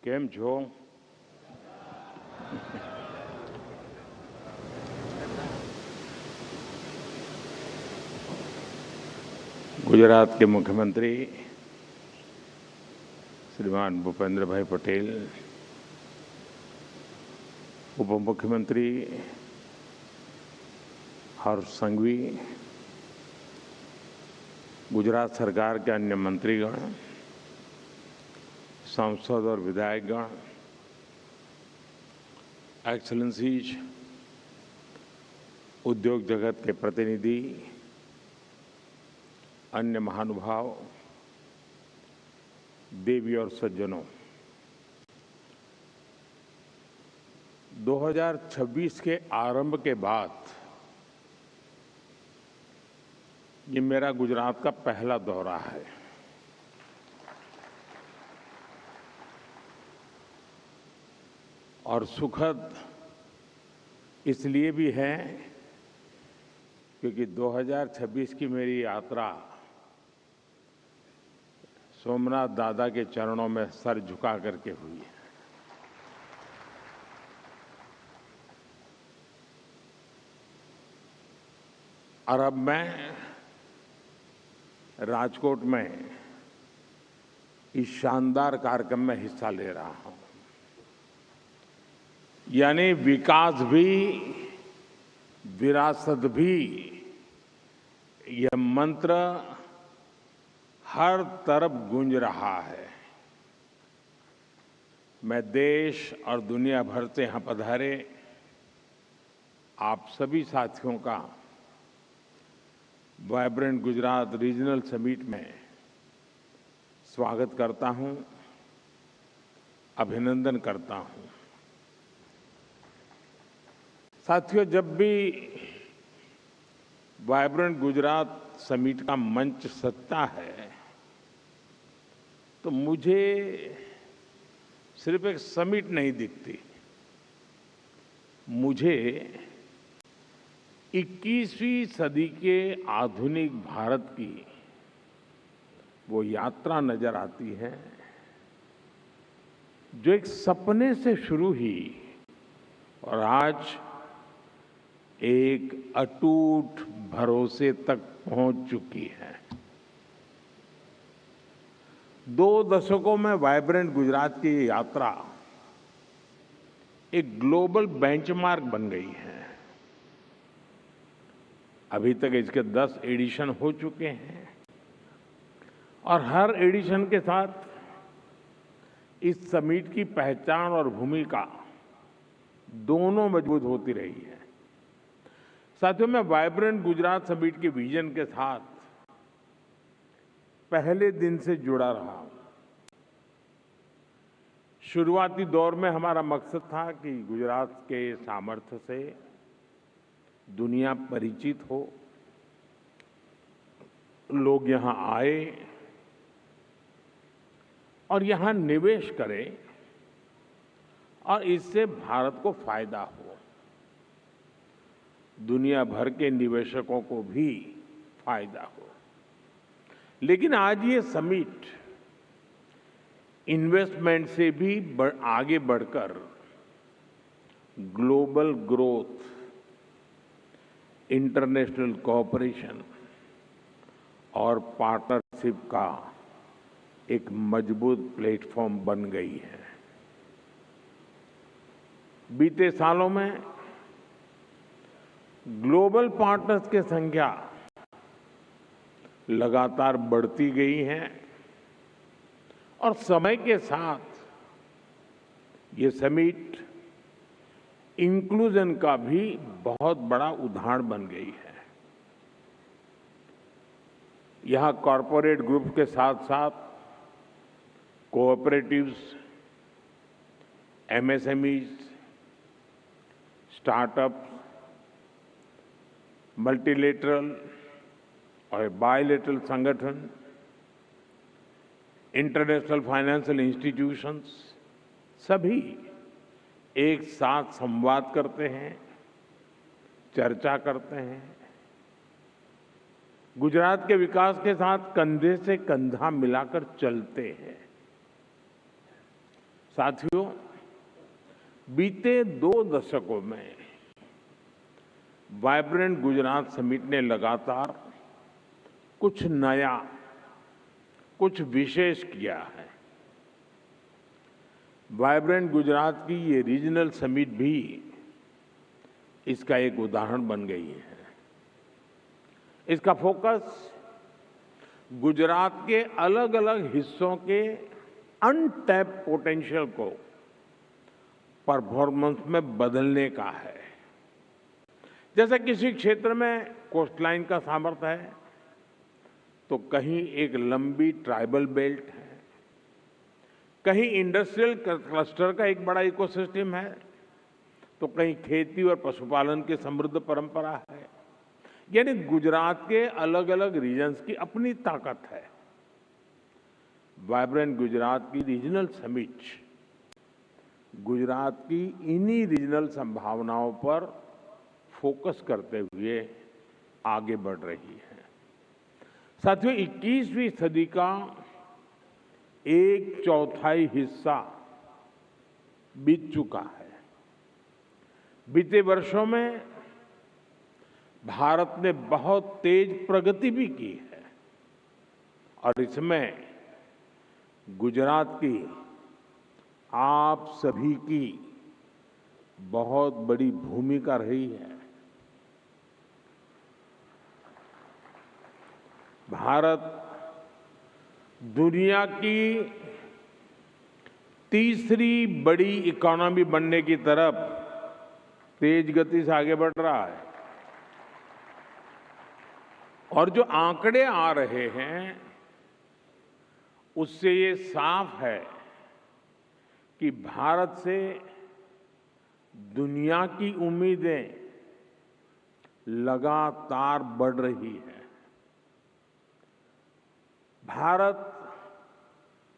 કેમ છો? गुजरात के मुख्यमंत्री श्रीमान भूपेंद्र भाई पटेल, उप मुख्यमंत्री हर्ष संघवी, गुजरात सरकार के अन्य मंत्रीगण, सांसद और विधायकगण, एक्सेलेंसीज, उद्योग जगत के प्रतिनिधि, अन्य महानुभाव, देवी और सज्जनों, 2026 के आरंभ के बाद ये मेरा गुजरात का पहला दौरा है। और सुखद इसलिए भी है क्योंकि 2026 की मेरी यात्रा सोमनाथ दादा के चरणों में सर झुका करके हुई है। और अब मैं राजकोट में इस शानदार कार्यक्रम में हिस्सा ले रहा हूं। यानी विकास भी, विरासत भी, यह मंत्र हर तरफ गूंज रहा है। मैं देश और दुनिया भर से यहां पधारे आप सभी साथियों का वाइब्रेंट गुजरात रीजनल समिट में स्वागत करता हूं, अभिनंदन करता हूं। साथियों, जब भी वाइब्रेंट गुजरात समिट का मंच सजता है तो मुझे सिर्फ एक समिट नहीं दिखती, मुझे 21वीं सदी के आधुनिक भारत की वो यात्रा नजर आती है जो एक सपने से शुरू हुई और आज एक अटूट भरोसे तक पहुंच चुकी है। 2 दशकों में वाइब्रेंट गुजरात की ये यात्रा एक ग्लोबल बेंचमार्क बन गई है। अभी तक इसके 10 एडिशन हो चुके हैं और हर एडिशन के साथ इस समिट की पहचान और भूमिका दोनों मजबूत होती रही है। साथियों, मैं वाइब्रेंट गुजरात समिट के विजन के साथ पहले दिन से जुड़ा रहा हूं। शुरुआती दौर में हमारा मकसद था कि गुजरात के सामर्थ्य से दुनिया परिचित हो, लोग यहां आए और यहां निवेश करें और इससे भारत को फायदा हो, दुनिया भर के निवेशकों को भी फायदा हो। लेकिन आज ये समिट इन्वेस्टमेंट से भी आगे बढ़कर ग्लोबल ग्रोथ, इंटरनेशनल कोऑपरेशन और पार्टनरशिप का एक मजबूत प्लेटफॉर्म बन गई है। बीते सालों में ग्लोबल पार्टनर्स की संख्या लगातार बढ़ती गई है और समय के साथ ये समिट इंक्लूजन का भी बहुत बड़ा उदाहरण बन गई है। यहां कॉरपोरेट ग्रुप के साथ साथ कोऑपरेटिव्स, एमएसएमईज, स्टार्टअप्स, मल्टीलेटरल और बायलेटरल संगठन, इंटरनेशनल फाइनेंशियल इंस्टीट्यूशंस सभी एक साथ संवाद करते हैं, चर्चा करते हैं। गुजरात के विकास के साथ कंधे से कंधा मिलाकर चलते हैं। साथियों, बीते 2 दशकों में वाइब्रेंट गुजरात समिट ने लगातार कुछ नया, कुछ विशेष किया है। वाइब्रेंट गुजरात की ये रीजनल समिट भी इसका एक उदाहरण बन गई है। इसका फोकस गुजरात के अलग अलग हिस्सों के अनटैप पोटेंशियल को परफॉर्मेंस में बदलने का है। जैसे किसी क्षेत्र में कोस्टलाइन का सामर्थ्य है, तो कहीं एक लंबी ट्राइबल बेल्ट है, कहीं इंडस्ट्रियल क्लस्टर का एक बड़ा इकोसिस्टम है, तो कहीं खेती और पशुपालन की समृद्ध परंपरा है। यानी गुजरात के अलग अलग रीजन्स की अपनी ताकत है। वाइब्रेंट गुजरात की रीजनल समिट गुजरात की इन्हीं रीजनल संभावनाओं पर फोकस करते हुए आगे बढ़ रही है। साथियों, 21वीं सदी का 1/4 हिस्सा बीत चुका है। बीते वर्षों में भारत ने बहुत तेज प्रगति भी की है और इसमें गुजरात की, आप सभी की बहुत बड़ी भूमिका रही है। भारत दुनिया की तीसरी बड़ी इकोनॉमी बनने की तरफ तेज गति से आगे बढ़ रहा है और जो आंकड़े आ रहे हैं उससे ये साफ है कि भारत से दुनिया की उम्मीदें लगातार बढ़ रही है। भारत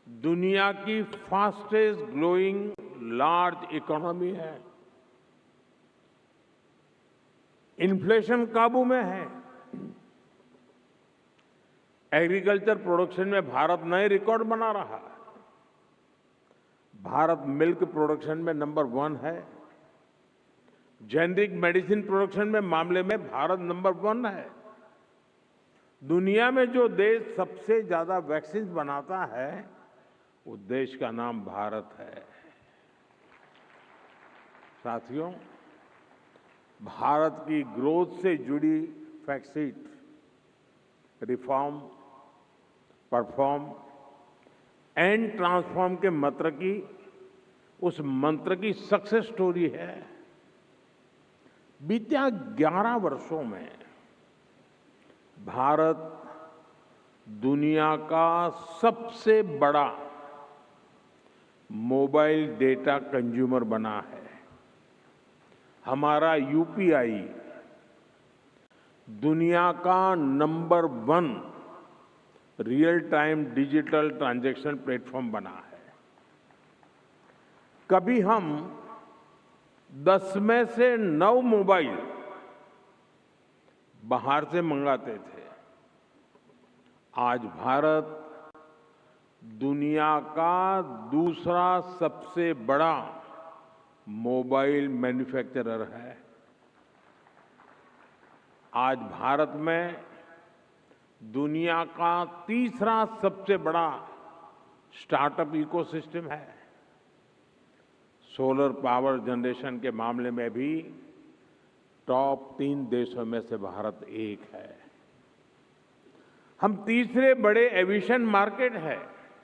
दुनिया की फास्टेस्ट ग्रोइंग लार्ज इकोनॉमी है। इन्फ्लेशन काबू में है। एग्रीकल्चर प्रोडक्शन में भारत नए रिकॉर्ड बना रहा है। भारत मिल्क प्रोडक्शन में नंबर 1 है। जेनेरिक मेडिसिन प्रोडक्शन में मामले में भारत नंबर 1 है। दुनिया में जो देश सबसे ज्यादा वैक्सीन बनाता है, उस देश का नाम भारत है। साथियों, भारत की ग्रोथ से जुड़ी fact, reform, perform and transform के मंत्र की, उस मंत्र की सक्सेस स्टोरी है। बीते 11 वर्षों में भारत दुनिया का सबसे बड़ा मोबाइल डेटा कंज्यूमर बना है। हमारा यूपीआई दुनिया का number 1 real time digital transaction platform बना है। कभी हम 10 में से 9 मोबाइल बाहर से मंगाते थे। आज भारत दुनिया का दूसरा सबसे बड़ा मोबाइल मैन्युफैक्चरर है। आज भारत में दुनिया का तीसरा सबसे बड़ा स्टार्टअप इकोसिस्टम है। सोलर पावर जनरेशन के मामले में भी टॉप 3 देशों में से भारत एक है। हम तीसरे बड़े एविएशन मार्केट है।